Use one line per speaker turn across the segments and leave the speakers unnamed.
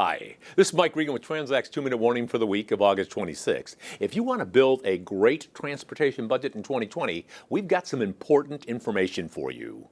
Hi, this is Mike Regan with Transact's 2-minute warning for the week of August 26th. If you want to build a great transportation budget in 2020, we've got some important information for you.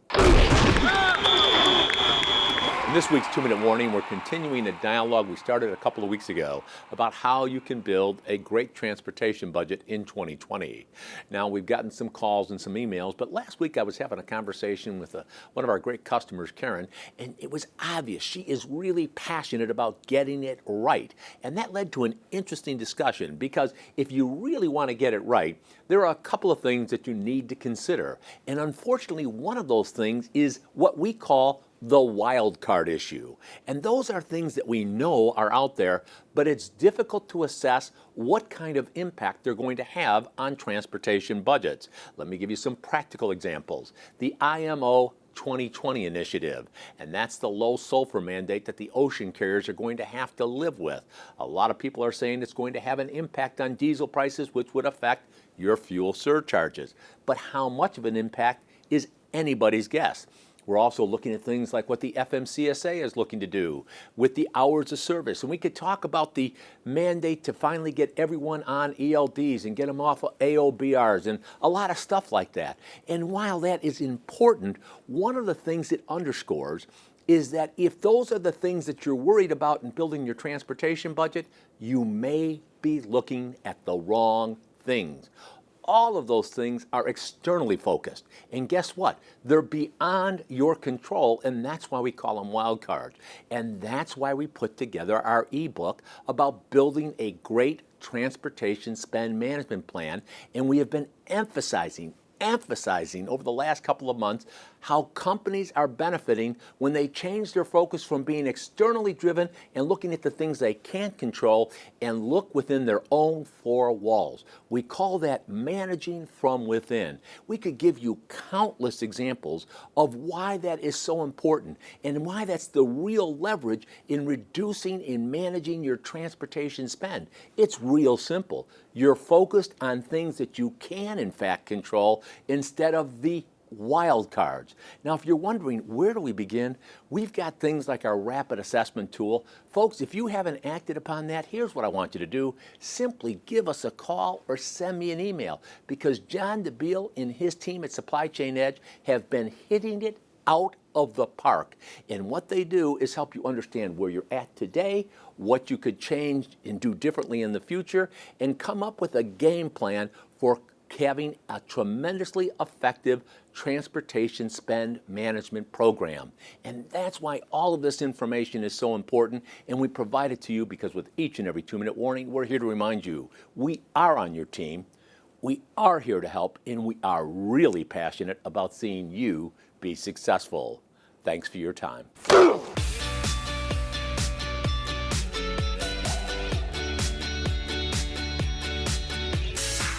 In this week's 2-minute warning, we're continuing a dialogue we started a couple of weeks ago about how you can build a great transportation budget in 2020. Now, we've gotten some calls and some emails, but last week I was having a conversation with one of our great customers, Karen, and it was obvious she is really passionate about getting it right. And that led to an interesting discussion because if you really want to get it right, there are a couple of things that you need to consider. And unfortunately, one of those things is what we call the wild card issue. And those are things that we know are out there, but it's difficult to assess what kind of impact they're going to have on transportation budgets. Let me give you some practical examples. The IMO 2020 initiative, and that's the low sulfur mandate that the ocean carriers are going to have to live with. A lot of people are saying it's going to have an impact on diesel prices, which would affect your fuel surcharges. But how much of an impact is anybody's guess. We're also looking at things like what the FMCSA is looking to do with the hours of service. And we could talk about the mandate to finally get everyone on ELDs and get them off of AOBRDs and a lot of stuff like that. And while that is important, one of the things it underscores is that if those are the things that you're worried about in building your transportation budget, you may be looking at the wrong things. All of those things are externally focused. And guess what? They're beyond your control, and that's why we call them wild cards. And that's why we put together our ebook about building a great transportation spend management plan. And we have been emphasizing over the last couple of months how companies are benefiting when they change their focus from being externally driven and looking at the things they can't control and look within their own four walls. We call that managing from within. We could give you countless examples of why that is so important and why that's the real leverage in reducing and managing your transportation spend. It's real simple. You're focused on things that you can in fact control instead of the wild cards. Now, if you're wondering, where do we begin? We've got things like our rapid assessment tool. Folks, if you haven't acted upon that, here's what I want you to do. Simply give us a call or send me an email because John DeBeal and his team at Supply Chain Edge have been hitting it out of the park. And what they do is help you understand where you're at today, what you could change and do differently in the future, and come up with a game plan for having a tremendously effective transportation spend management program. And that's why all of this information is so important, and we provide it to you because with each and every 2-minute warning, we're here to remind you we are on your team, we are here to help, and we are really passionate about seeing you be successful. Thanks for your time.